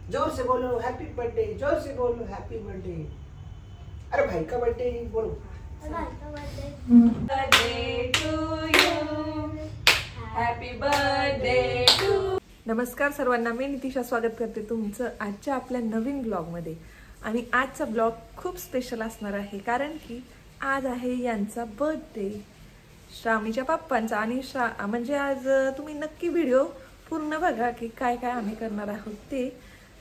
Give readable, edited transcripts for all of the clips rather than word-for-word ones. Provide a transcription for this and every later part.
जोर से बोलो happy birthday, जोर से बोलो हैप्पी बर्थडे। अरे भाई का बर्थडे बोलो। Birthday to you, happy birthday to. नमस्कार सर्वांना, मी नितिशा स्वागत करते तुमचं आजच्या आपल्या नवीन ब्लॉगमध्ये। आणि आजचा ब्लॉग खूप स्पेशल असणार आहे कारण की आज आहे यांचा बर्थडे, श्रावणीच्या पप्पांचा। आणि म्हणजे आज तुम्ही नक्की व्हिडिओ पूर्ण बघा की काय काय आम्ही करणार आहोत ते।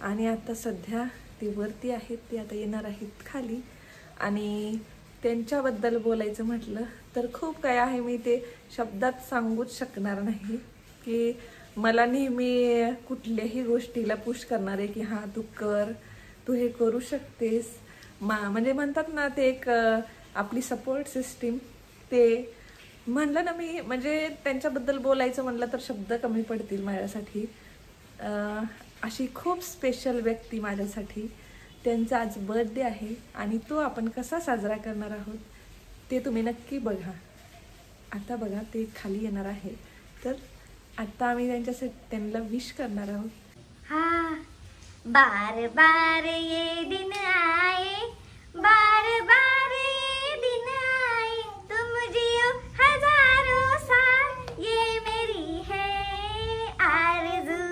आणि आता सध्या ते वरती आहेत, ते आता येणार आहेत खाली। आणि त्यांच्याबद्दल बोलायचं म्हटलं तर खूप काय आहे, मी ते शब्दात सांगूच शकणार नाही। की मला नेहमी कुठल्याही गोष्टीला पुश करणारे की हां तू कर, तू हे करू शकतेस। म्हणजे म्हणतात ना ते एक आपली सपोर्ट सिस्टीम। ते म्हणलं ना मी, म्हणजे त्यांच्याबद्दल बोलायचं म्हणलं तर शब्द कमी पडतील माझ्यासाठी। अशी खूप स्पेशल व्यक्ती माझ्यासाठी। त्यांचा आज बर्थडे आहे आणि तो आपण कसा साजरा करणार आहोत ते तुम्ही नक्की बघा। आता बघा ते खाली येणार आहे, तर आता आम्ही त्यांना विश करणार आहोत। हाँ, बार बार ये दिन आए, बार बार ये दिन आए, तुम जियो हजारों साल, ये मेरी है आरज़ू।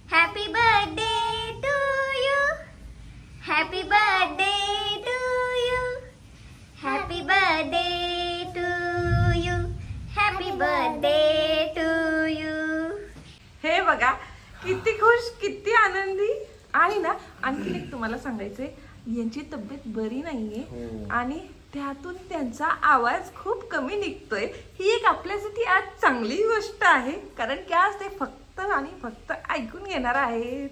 Happy birthday to you, happy birthday to you, happy birthday to you, happy birthday to you. हे बघा किती खुश, किती आनंदी आहे ना। आणखी एक तुम्हाला सांगायचंय, यांची तब्येत बरी नाहीये आणि त्यातून त्यांचा आवाज खूप कमी निघतोय। ही एक आपल्यासाठी आज चांगली गोष्ट आहे, कारण की आज ते फक्त आणि फक्त ऐकून घेणार आहेत।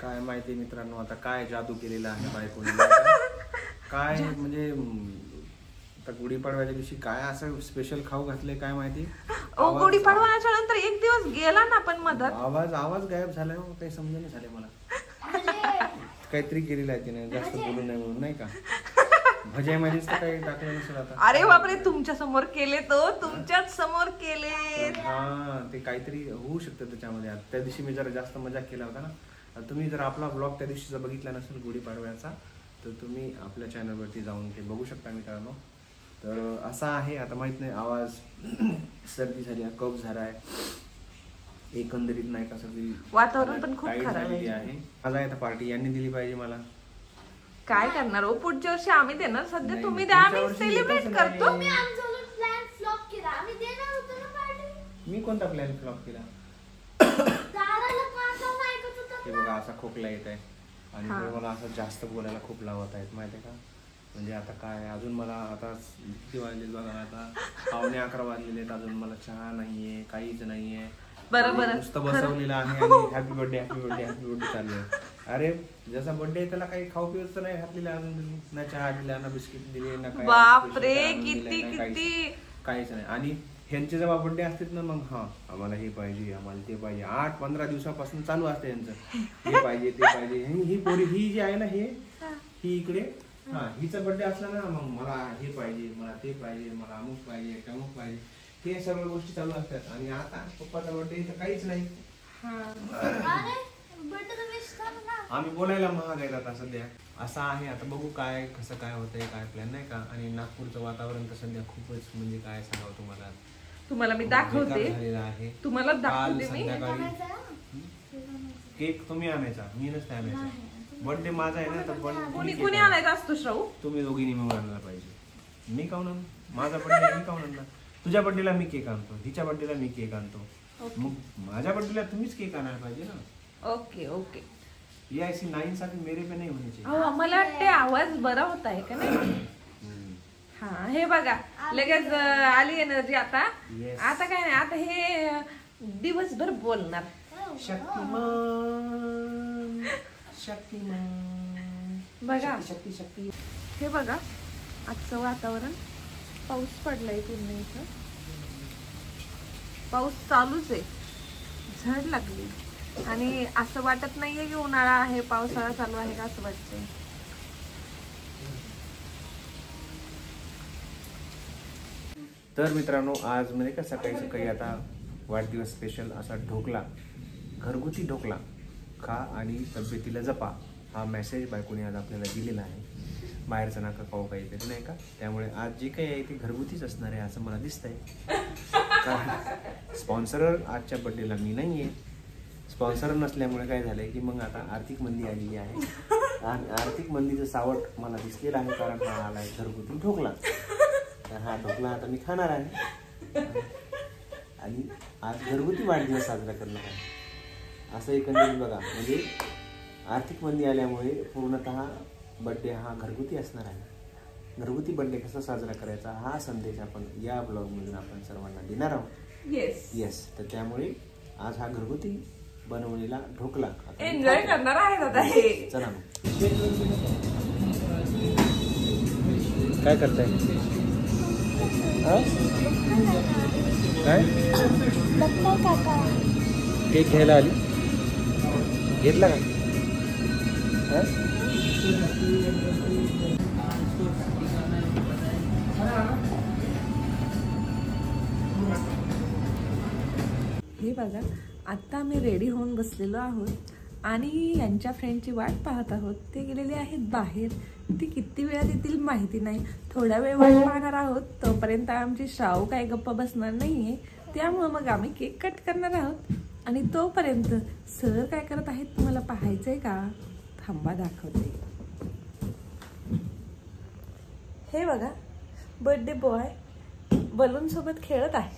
काय माहिती मित्रांनो, आता काय जादू केलेला आहे बायकोने। काय म्हणजे आता गुढीपाडव्याच्या दिवशी काय असं स्पेशल खाऊ घातले काय माहिती। गुढीपाडव्याच्या नंतर एक दिवस गेला ना पण मदत, आवाज गायब झाला, काही समजून झाले मला। काहीतरी केलेलं आहे तिने, जास्त बोलू नये म्हणून नाही का। भज्यामध्येच तर काही टाकलं नसेल आता। अरे बापरे, तुमच्या समोर केले तो, तुमच्याच समोर केले। हा, ते काहीतरी होऊ शकतं त्याच्यामध्ये। त्या दिवशी मी जरा जास्त मजाक केला होता ना। तुम्ही जर आपला ब्लॉग त्या दिवशीचा बघितला नसेल गुढीपाडव्याचा, तर तुम्ही आपल्या चॅनलवरती जाऊन ते बघू शकता मित्रांनो। तर असा आहे, आता माहित नाही आवाज सर्दी झाली, कफ झालाय एकंदरीत नाही का, सगळी वातावरण पण खूप खराब आहे। माझा आता पार्टी यांनी दिली पाहिजे मला। काय करणार हो, पुढच्या वर्षी आम्ही देणार, सध्या तुम्ही द्या, आम्ही सेलिब्रेट करतो। मी कोणता प्लॅन फ्लॉप केला? हे बघा असा खोकला येत आहे आणि मला असं जास्त बोलायला खूप लावत आहेत माहिती आहे का। म्हणजे आता काय, अजून मला आता किती वाजले बघा, आता 11:15 वाजलेले आहेत, अजून मला चहा नाहीये, काहीच नाहीये। बरोबर, नुसतं बसवलेलं आहे आणि happy birthday happy birthday happy birthday चाललंय। अरे ज्याचा बर्थडे त्याला काही खाऊ पिऊच नाही घातलेलं अजून, ना चहा दिला, ना बिस्किट दिले, ना काय। बापरे, किती किती काहीच नाही। आणि ह्यांचे जेव्हा बर्थडे असतात ना, मग हा आम्हाला हे पाहिजे, आम्हाला ते पाहिजे। 8-15 दिवसापासून चालू असते यांचं, हे पाहिजे ते पाहिजे। ही पोरी ही जी आहे ना, ही इकडे, हा हिचा बर्थडे असला ना, मग मला हे पाहिजे, मला ते पाहिजे, मला अमुक पाहिजे, तमुक पाहिजे, हे सगळ्या गोष्टी चालू असतात। आणि आता पप्पाचा बर्थडे तर काहीच नाही। आम्ही बोलायला महाग आहेत आता सध्या, असं आहे। आता बघू काय कसं काय होतंय, काय प्लॅन नाही का। आणि नागपूरचं वातावरण तर सध्या खूपच, म्हणजे काय सांगावं तुम्हाला मी दाखवते, तुम्हाला दाखवते मी। केक तुम्ही आणायचा, मी नसते आणायचा। बर्थडे माझा आहे ना, तर कोणी आणायचा असतो श्राऊ? तुम्ही दोघींनी मिळून आणला पाहिजे। मी काऊन आणू? माझा बर्थडे मी काऊन आणणार? तुझ्या बर्थडेला मी केक आणतो, हिच्या बर्थडेला मी केक आणतो, मग माझ्या बर्थडेला तुम्हीच केक आणायला पाहिजे ना। ओके ओके, ये ऐसी नाइंसाफी मेरे पे नहीं होनी चाहिए। मला वाटते आवाज बरा होत आहे का नाही। हा, हे बघा लगेच आली एनर्जी आता। आता काय नाही, आता हे दिवसभर बोलणार। शक्तिमान शक्तिमान बघा, शक्ती शक्ती। हे बघा आजचं वातावरण, पाऊस पडलाय पूर्ण, इथं पाऊस चालूच आहे, झड लागली। आणि असं वाटत नाहीये की उन्हाळा आहे, पावसाळा चालू आहे का, असं वाटतंय। तर मित्रांनो, आज म्हणजे का सकाळी आता वाढदिवस स्पेशल असा ढोकला, घरगुती ढोकला खा आणि तब्येतीला जपा हा मेसेज बायकोने आज आपल्याला दिलेला आहे. बाहेरचं नका खाऊ काहीतरी नाही का. त्यामुळे आज जे काही आहे ते घरगुतीच असणार आहे असं मला दिसतंय. कारण स्पॉन्सर आजच्या बड्डेला मी नाही आहे. स्पॉन्सर नसल्यामुळे काय झालंय की मग आता आर्थिक मंदी आलेली आहे आणि आर्थिक मंदीचं सावट मला दिसलेलं आहे. कारण हा आलाय घरगुती ढोकला. तर हा ढोकला आता मी खाणार आहे आणि आज घरगुती वाढदिवस साजरा करणार आहे असं एकंदरीत बघा. म्हणजे आर्थिक मंदी आल्यामुळे पूर्णतः बड्डे हा घरगुती असणार आहे. घरगुती बड्डे कसा साजरा करायचा हा संदेश आपण या ब्लॉगमधून आपण सर्वांना देणार आहोत. येस. तर त्यामुळे आज हा घरगुती बनवलेला ढोकला एन्जॉय करणार आहे दादा हे. चला मग काय करताय? काय केक घ्यायला आली? घेतला का? हे बघा आता आम्ही रेडी होऊन बसलेलो आहोत आणि यांच्या फ्रेंडची वाट पाहत आहोत. ते गेलेले आहेत बाहेर. ती किती वेळात येतील माहिती नाही. थोडा वेळ वाट पाहणार आहोत. तोपर्यंत आमची श्राऊ काय गप्पा बसणार नाहीये. त्यामुळे मग आम्ही केक कट करणार आहोत आणि तोपर्यंत सर काय करत आहेत तुम्हाला पाहायचंय का? थांबा दाखवते. हे बघा बर्थडे बॉय बलून सोबत खेळत आहे.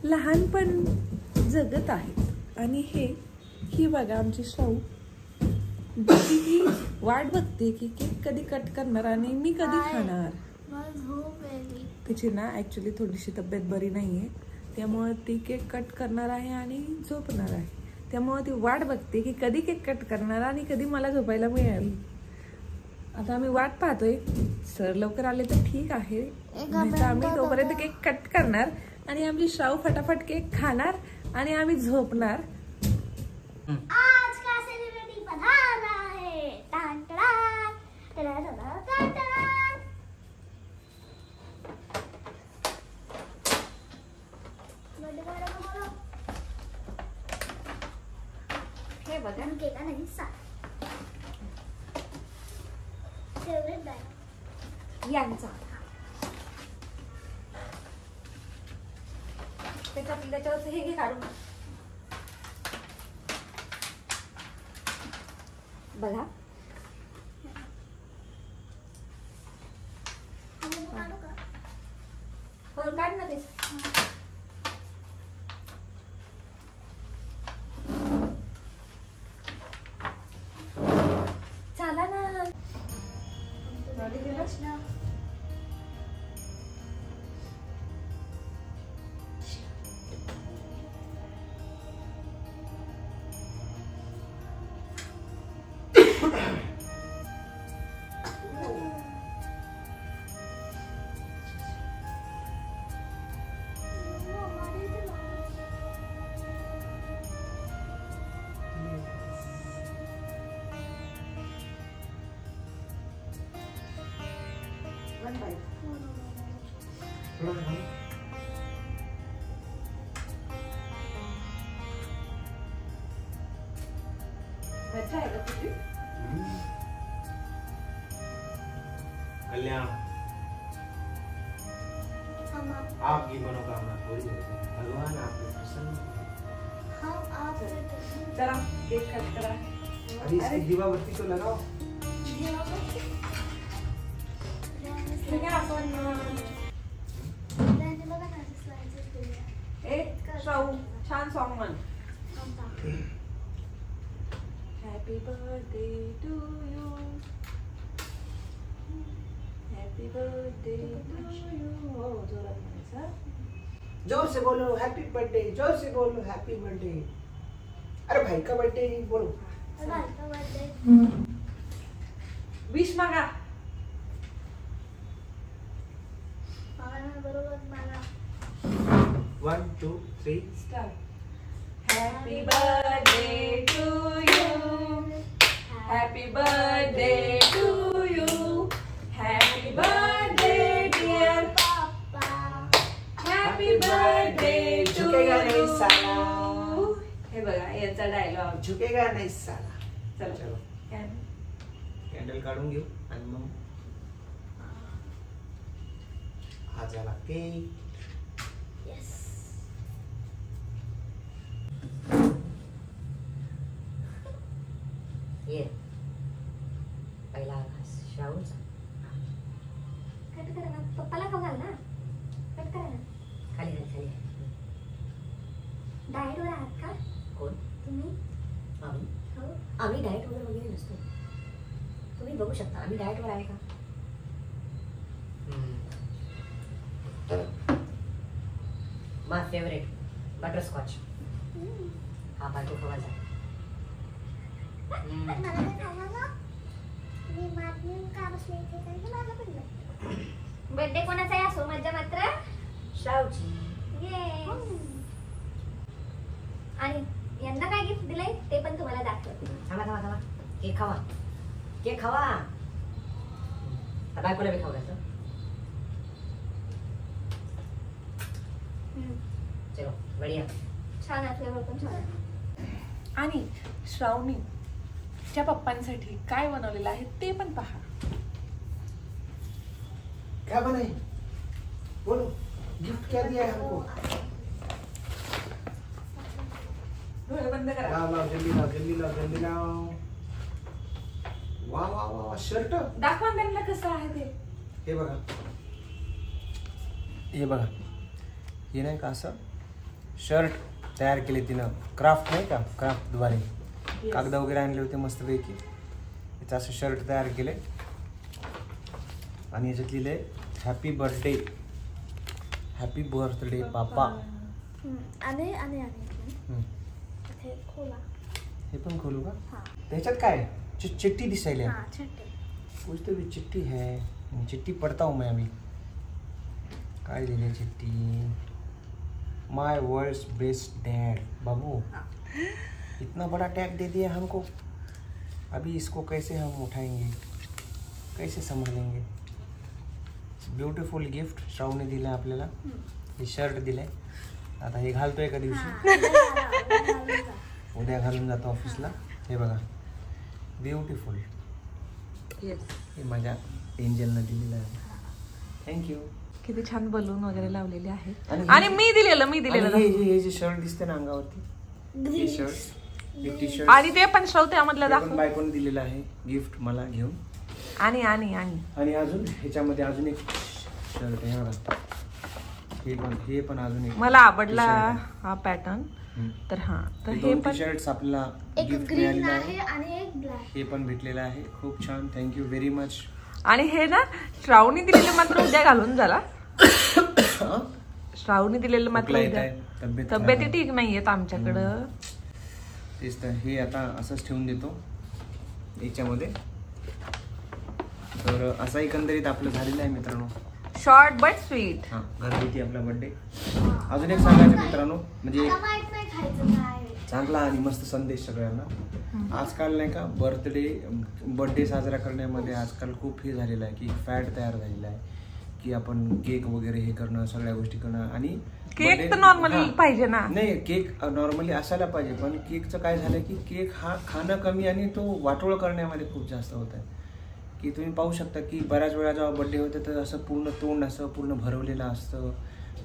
लहानपण जगत आहेत आणि ही बघा आमची श्राऊ ही वाट बघते की केक कधी कट करणार आणि मी कधी खाणार. तिची ना ऍक्च्युली थोडीशी तब्येत बरी नाहीये त्यामुळे ती केक कट करणार आहे आणि झोपणार आहे. त्यामुळे ती वाट बघते की कधी केक कट करणार आणि कधी मला झोपायला मिळेल. आता आम्ही वाट पाहतोय. सर लवकर आले तर ठीक आहे. आम्ही तोपर्यंत केक कट करणार आणि आमची श्राऊ फटाफट केक खाणार आणि आम्ही झोपणार. आज का सेलिब्रिटी पधार रहा है. टान टान टान टान टान. हे बघा केक नाही सा फेवरेट बाय यांचा त्याच्यावरच हे घे काढून बघा. हो काढ ना ते. चला ना अच्छा है तुझी कल्याण आपकी मनोकामना पूरी हो जाए. भगवान आपको प्रसन्न. चला केक कट करा. अरे इसकी दीवाबत्ती तो लगाओ. श्राऊ छान सॉन्ग म्हण. Happy birthday to you. Happy birthday to you. हो जोरात म्हणायचं. जोर से बोलो हैप्पी बर्थडे. जोर से बोलो हैप्पी बर्थडे. अरे भाई का बर्थडे बोलो. विश मागा. बरोबर मला 1 2 3 start. Happy birthday to you. Happy birthday to you. Happy birthday dear Papa. Happy birthday to झुकेगा नहीं you. साला. हे बघ डायलॉग झुकेगा नाही साला. चला चलो कॅन- कॅन्डल काढून घेऊ आणि मग हा झाला केक. येस. ये पहिला आकाश श्रावणचा. कट करा ना, पप्पाला खाऊ घाल ना. कट करा ना. खाली खाली खाली. डाएटवर आहात का कोण? तुम्ही? आम्ही हो. आम्ही डाएट वगैरे नसतो. तुम्ही बघू शकता आम्ही डाएटवर आहे का. माय फेवरेट बटरस्कॉच. हा बायको खवायचा. पण मला ते खायला ना, मी मागणी का बसले इथे कारण की माझं पण birthday. बर्थडे कोणाचा आहे असो मज्जा मात्र. श्रावची. Yes. आणि यांना काय गिफ्ट दिलंय ते पण तुम्हाला दाखवते. थांबा थांबा थांबा. केक खावा. केक खावा. बायकोला बी खाऊ घालतो. चलो बढिया. छान आहे, फ्लेवर पण छान आहे. आणि श्रावणीच्या पप्पांसाठी काय बनवलेलं आहे ते पण पहा. क्या बनाए बोलो, गिफ्ट क्या दिया है हमको? डोळे बंद करा. लाओ लाओ जल्दी लाओ जल्दी लाओ जल्दी लाओ. वाह वाह वाह शर्ट. दाखवा ना त्यांना कसं आहे ते. हे बघा, हे बघा, हे नाही का असं शर्ट तयार केले तिनं. क्राफ्ट नाही का, क्राफ्टद्वारे कागद वगैरे आणले होते मस्तपैकी. याचं असं शर्ट तयार केले आणि याच्यात लिहिलंय हॅपी बर्थडे. हॅपी बर्थडे पापा. आणि आणि आणि हे खोला. हे पण खोलू का? हा. त्याच्यात काय चिट्टी दिसायला. हा छट्टे. कुछ तो भी चिट्टी है. चिट्टी पढ़ता हूँ मैं अभी. काय लिहिले चिट्टी. माय वर्ल्ड्स बेस्ट डैड. बाबू इतना बड़ा टैग दे दिया हमको. अभी इसको कैसे हम उठाएंगे, कैसे संभालेंगे. ब्युटिफुल गिफ्ट श्रावणी दिलं आपल्याला. हे शर्ट दिलंय. आता हे घालतोय एका दिवशी. उद्या घालून जातो ऑफिसला. हे बघा ब्युटिफुल. हे माझ्या एंजलनं दिलेलं आहे. थँक्यू. किती छान बलून वगैरे लावलेले आहेत. आणि आणि मी दिलेलं हे जे शर्ट दिसते ना अंगावरती, हे शर्ट, हे टी शर्ट, आणि ते पण श्रवते आम्हाला पण दाखव. बायकोने दिलेलं आहे गिफ्ट मला घेऊन. आणि आणि आणि आणि अजून ह्याच्यामध्ये अजून एक शर्ट आहे बघा. हे पण अजून एक मला आवडला t-shirt आहे. हा पॅटर्न. तर हा तर हे हे दोन पण टी शर्ट्स आपल्याला एक गिफ्ट ग्रीन मिळालेलं आहे आहे. आणि एक ब्लॅक. हे पण भेटलेलं आहे. खूप छान. Thank you very much. आणि हे ना श्रावणी दिलेलं मात्र उद्या घालून झाला. श्रावणी दिलेलं मात्र खोकला येत उद्या. आहे, तब्येत तब्येती खराब आहे. ठीक नाहीयेत आमच्याकडं. तेच तर. हे आता असंच ठेवून देतो याच्यामध्ये. तर असा एकंदरीत आपलं झालेलं आहे मित्रांनो. Short but sweet. हा घरगुती आपला बर्थडे. अजून एक सांगायचं मित्रांनो, म्हणजे मला माहित नाही खायचं काय. चांगला आणि मस्त संदेश सगळ्यांना. आजकाल नाही का बर्थडे साजरा करण्यामध्ये आजकाल खूप हे झालेलं आहे की फॅट तयार झालेला आहे की आपण केक वगैरे हे करणं, सगळ्या गोष्टी करणं. आणि केक तर नॉर्मली पाहिजे ना. नाही, केक नॉर्मली असायला पाहिजे, पण केकचं काय झालं की केक हा खाणं कमी आणि तो वाटोळ करण्यामध्ये खूप जास्त होत आहे. की तुम्ही पाहू शकता की बऱ्याच वेळा जेव्हा बर्थडे होते तर असं पूर्ण तोंड असं पूर्ण भरवलेलं असतं,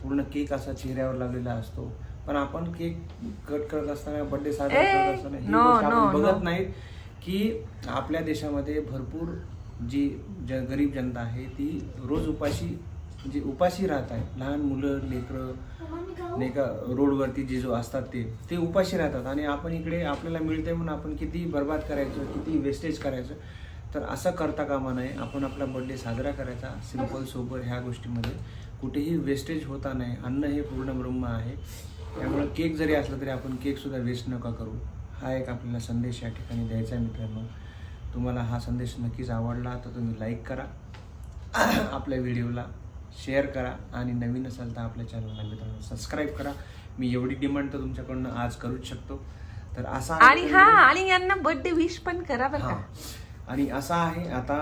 पूर्ण केक असा चेहऱ्यावर लागलेला असतो. पण आपण केक कट करत असताना, बर्थडे साजरा करत असताना ही गोष्ट आपण बघत नाहीत की आपल्या देशामध्ये भरपूर जी गरीब जनता आहे ती रोज उपाशी राहत आहे. लहान मुलं, लेकरं नाही का, रोडवरती जे जो असतात ते उपाशी राहतात. आणि आपण इकडे आपल्याला मिळते म्हणून आपण किती बर्बाद करायचं, किती वेस्टेज करायचं. तर असं करता कामा नये. आपण आपला बर्थडे साजरा करायचा सिंपल सोबर. ह्या गोष्टीमध्ये कुठेही वेस्टेज होता नाही. अन्न हे पूर्ण ब्रह्म आहे. त्यामुळे केक जरी असला तरी आपण केकसुद्धा वेस्ट नका करू. हा एक आपल्याला संदेश या ठिकाणी द्यायचा आहे मित्रांनो. तुम्हाला हा संदेश नक्कीच आवडला तर तुम्ही लाईक करा, आपल्या व्हिडिओला शेअर करा आणि नवीन असाल तर आपल्या चॅनलला मित्रांनो सबस्क्राईब करा. मी एवढी डिमांड तर तुमच्याकडनं आज करूच शकतो. तर असा आणि यांना बर्थडे विश पण करा बरं का. आणि असा आहे आता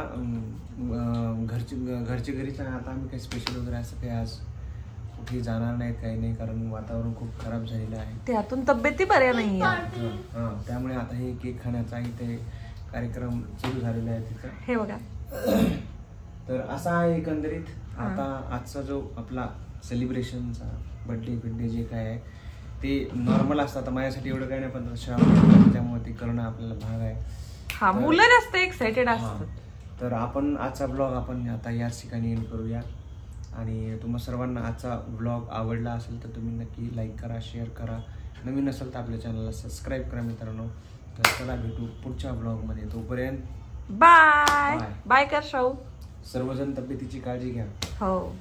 घरचे घरीच आहे. आता आम्ही काही स्पेशल वगैरे असं काही आज कुठे जाणार नाहीत काही नाही, कारण वातावरण खूप खराब झालेलं आहे. त्यातून तब्येती बऱ्या नाही. हा, त्यामुळे आता हे केक खाण्याचा इथे कार्यक्रम सुरू झालेला आहे तिथं. हे बघा. तर असा आहे एकंदरीत आता आजचा जो आपला सेलिब्रेशनचा बर्थडे जे काय आहे ते नॉर्मल असतं. आता माझ्यासाठी एवढं काही नाही, पण श्रावण त्यामुळे ते करणं आपल्याला भाग आहे. हा, मुलं जास्त एक्साइटेड असतात. तर आपण आजचा ब्लॉग आपण आता याच ठिकाणी एंड करूया. आणि तुम्हा सर्वांना आजचा ब्लॉग आवडला असेल तर तुम्ही नक्की लाईक करा, शेअर करा. नवीन असेल तर आपल्या चॅनलला सबस्क्राईब करा मित्रांनो. तर चला भेटू पुढच्या ब्लॉगमध्ये. तोपर्यंत बाय बाय कर शाहू. सर्वजण तब्येतीची काळजी घ्या. हो.